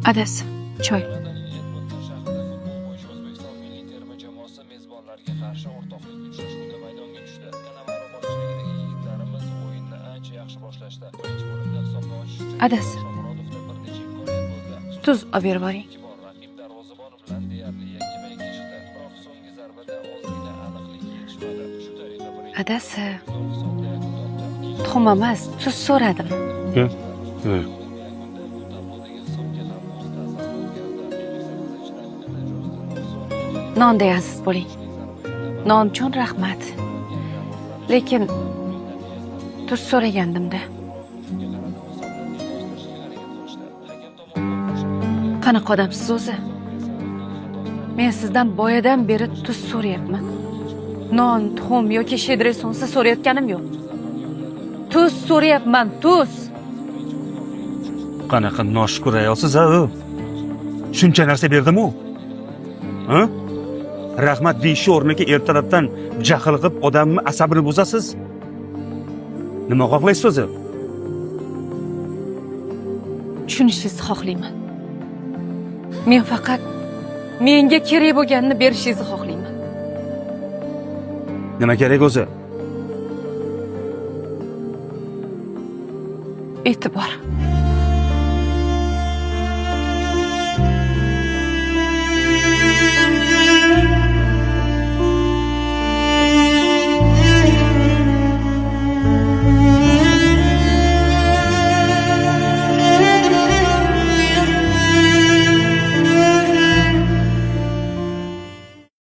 Adasi, choy. Adasi. Tuz olib berib yuboring. Adasi. Tuxum emas, tuz so'radim. Nonda aziz bo'ling. Non uchun rahmat. Lekin tuz so'ragandimda. Qanaqa odamsiz o'zi? Men sizdan boyadan beri tuz so'rayapman. Non, tuxum yoki shedresonsa so'rayotganim yo'q. Tuz so'rayapman, tuz. Qanaqa noshukur ayolsiz a u? Shuncha narsa berdim-u? Ha? Rahmat deyish o'rniga ertalabdan jahl qilib odamni asabini buzasiz. Nima xohlaysiz o'zi? Tushunishingizni xohlayman. Men faqat menga kerak bo'lganini berishingizni xohlayman. Nima kerak o'zi? E'tibor.